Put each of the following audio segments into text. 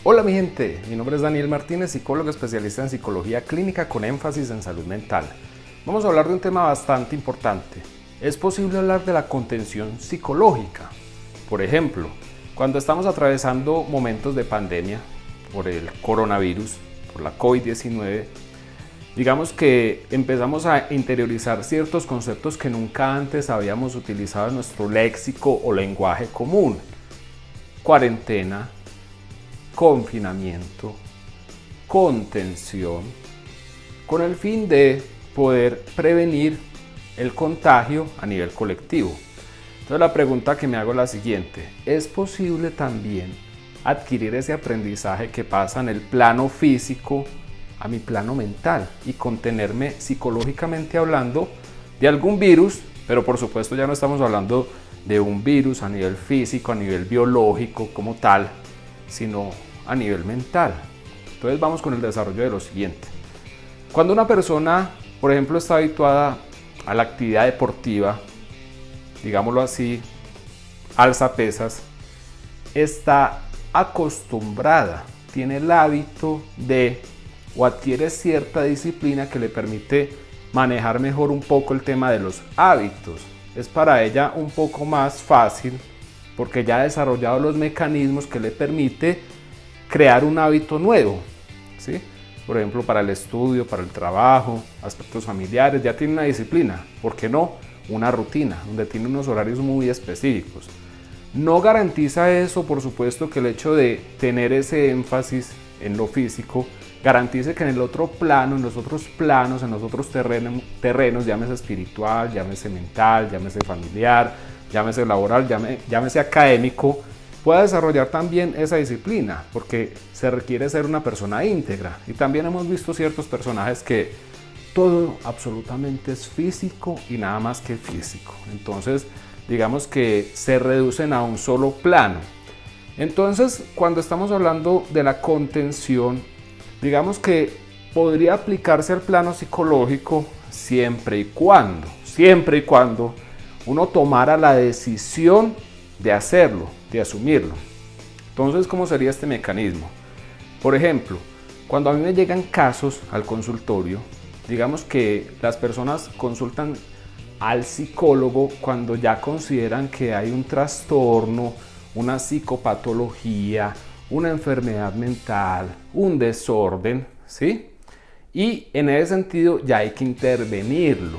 Hola mi gente, mi nombre es Daniel Martínez, psicólogo especialista en psicología clínica con énfasis en salud mental. Vamos a hablar de un tema bastante importante. ¿Es posible hablar de la contención psicológica? Por ejemplo, cuando estamos atravesando momentos de pandemia por el coronavirus, por la COVID-19, digamos que empezamos a interiorizar ciertos conceptos que nunca antes habíamos utilizado en nuestro léxico o lenguaje común. Cuarentena, confinamiento, contención, con el fin de poder prevenir el contagio a nivel colectivo. Entonces la pregunta que me hago es la siguiente: ¿es posible también adquirir ese aprendizaje que pasa en el plano físico a mi plano mental y contenerme psicológicamente hablando de algún virus? Pero por supuesto ya no estamos hablando de un virus a nivel físico, a nivel biológico como tal, sino a nivel mental. Entonces vamos con el desarrollo de lo siguiente. Cuando una persona, por ejemplo, está habituada a la actividad deportiva, digámoslo así, alza pesas, está acostumbrada, tiene el hábito de o adquiere cierta disciplina que le permite manejar mejor un poco el tema de los hábitos. Es para ella un poco más fácil porque ya ha desarrollado los mecanismos que le permite crear un hábito nuevo, ¿sí? Por ejemplo, para el estudio, para el trabajo, aspectos familiares, ya tiene una disciplina. ¿Por qué no? Una rutina, donde tiene unos horarios muy específicos. No garantiza eso, por supuesto, que el hecho de tener ese énfasis en lo físico garantice que en el otro plano, en los otros planos, en los otros terrenos, llámese espiritual, llámese mental, llámese familiar, llámese laboral, llámese académico, pueda desarrollar también esa disciplina, porque se requiere ser una persona íntegra. Y también hemos visto ciertos personajes que todo absolutamente es físico y nada más que físico. Entonces, digamos que se reducen a un solo plano. Entonces, cuando estamos hablando de la contención, digamos que podría aplicarse al plano psicológico siempre y cuando uno tomara la decisión de hacerlo, de asumirlo. Entonces, ¿cómo sería este mecanismo? Por ejemplo, cuando a mí me llegan casos al consultorio, digamos que las personas consultan al psicólogo cuando ya consideran que hay un trastorno, una psicopatología, una enfermedad mental, un desorden, ¿sí? Y en ese sentido ya hay que intervenirlo.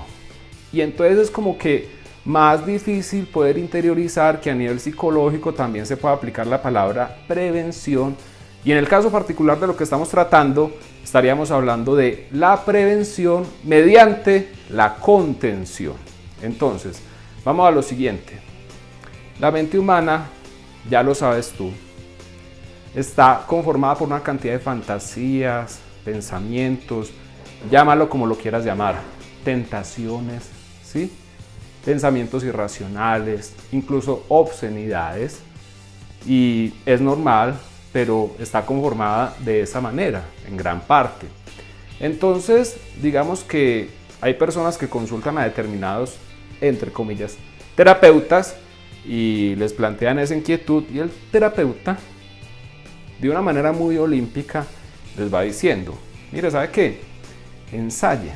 Y entonces es como que más difícil poder interiorizar que a nivel psicológico también se puede aplicar la palabra prevención. Y en el caso particular de lo que estamos tratando, estaríamos hablando de la prevención mediante la contención. Entonces, vamos a lo siguiente. La mente humana, ya lo sabes tú, está conformada por una cantidad de fantasías, pensamientos, llámalo como lo quieras llamar, tentaciones, ¿sí? Pensamientos irracionales, incluso obscenidades, y es normal, pero está conformada de esa manera, en gran parte. Entonces, digamos que hay personas que consultan a determinados, entre comillas, terapeutas, y les plantean esa inquietud, y el terapeuta, de una manera muy olímpica, les va diciendo: mire, ¿sabe qué? Ensaye,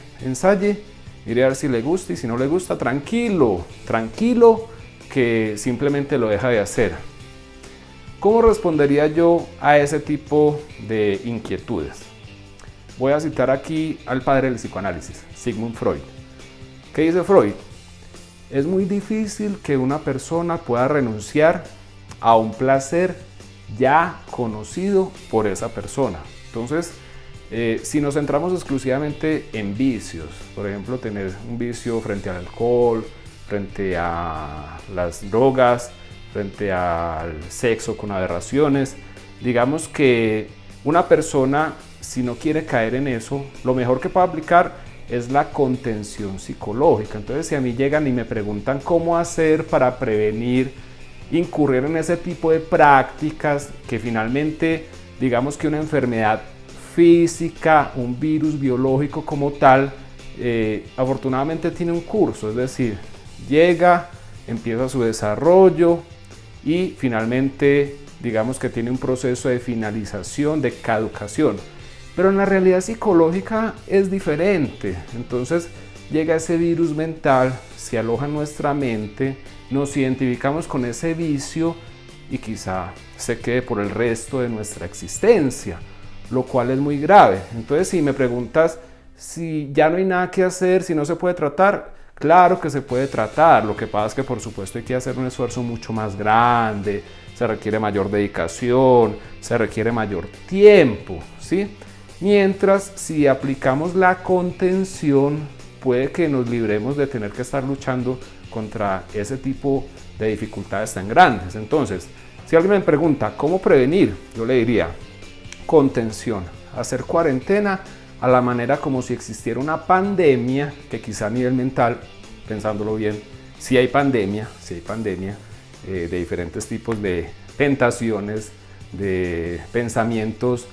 mire a ver si le gusta, y si no le gusta, tranquilo, que simplemente lo deja de hacer. ¿Cómo respondería yo a ese tipo de inquietudes? Voy a citar aquí al padre del psicoanálisis, Sigmund Freud. ¿Qué dice Freud? Es muy difícil que una persona pueda renunciar a un placer ya conocido por esa persona. Entonces, si nos centramos exclusivamente en vicios, por ejemplo, tener un vicio frente al alcohol, frente a las drogas, frente al sexo con aberraciones, digamos que una persona, si no quiere caer en eso, lo mejor que puede aplicar es la contención psicológica. Entonces, si a mí llegan y me preguntan cómo hacer para prevenir incurrir en ese tipo de prácticas que finalmente, digamos que una enfermedad física, un virus biológico como tal, afortunadamente tiene un curso, es decir, llega, empieza su desarrollo y finalmente digamos que tiene un proceso de finalización, de caducación. Pero en la realidad psicológica es diferente. Entonces llega ese virus mental, se aloja en nuestra mente, nos identificamos con ese vicio y quizá se quede por el resto de nuestra existencia, lo cual es muy grave. Entonces, si me preguntas si ya no hay nada que hacer, si no se puede tratar, claro que se puede tratar. Lo que pasa es que por supuesto hay que hacer un esfuerzo mucho más grande, se requiere mayor dedicación, se requiere mayor tiempo, ¿sí? Mientras si aplicamos la contención, puede que nos libremos de tener que estar luchando contra ese tipo de dificultades tan grandes. Entonces, si alguien me pregunta cómo prevenir, yo le diría contención, hacer cuarentena a la manera como si existiera una pandemia, que quizá a nivel mental, pensándolo bien, sí hay pandemia de diferentes tipos de tentaciones, de pensamientos,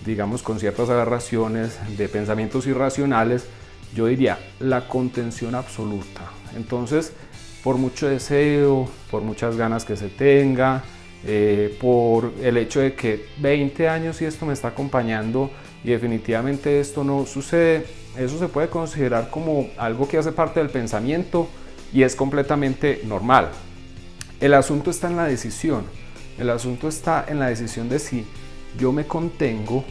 digamos con ciertas aberraciones, de pensamientos irracionales. Yo diría la contención absoluta. Entonces, por mucho deseo, por muchas ganas que se tenga, por el hecho de que 20 años y esto me está acompañando y definitivamente esto no sucede, eso se puede considerar como algo que hace parte del pensamiento y es completamente normal. El asunto está en la decisión. El asunto está en la decisión de si yo me contengo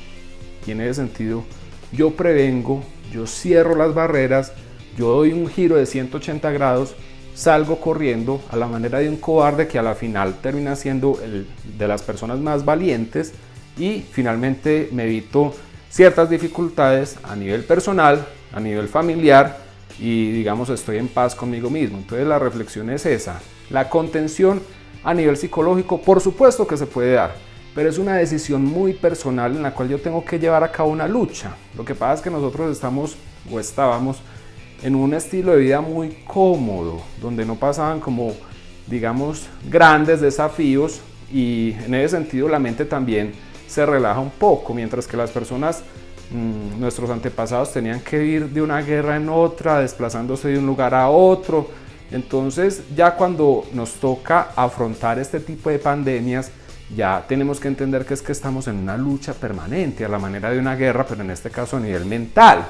y en ese sentido yo prevengo, yo cierro las barreras, yo doy un giro de 180 grados, salgo corriendo a la manera de un cobarde que a la final termina siendo el de las personas más valientes y finalmente me evito ciertas dificultades a nivel personal, a nivel familiar y digamos estoy en paz conmigo mismo. Entonces la reflexión es esa, la contención a nivel psicológico por supuesto que se puede dar, pero es una decisión muy personal en la cual yo tengo que llevar a cabo una lucha. Lo que pasa es que nosotros estábamos en un estilo de vida muy cómodo, donde no pasaban como, digamos, grandes desafíos y en ese sentido la mente también se relaja un poco, mientras que las personas, nuestros antepasados tenían que ir de una guerra en otra, desplazándose de un lugar a otro. Entonces ya cuando nos toca afrontar este tipo de pandemias, ya tenemos que entender que estamos en una lucha permanente, a la manera de una guerra, pero en este caso a nivel mental.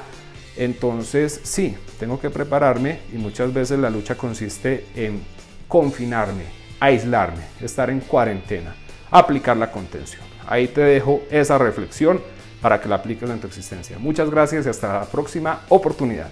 Entonces sí, tengo que prepararme y muchas veces la lucha consiste en confinarme, aislarme, estar en cuarentena, aplicar la contención. Ahí te dejo esa reflexión para que la apliques en tu existencia. Muchas gracias y hasta la próxima oportunidad.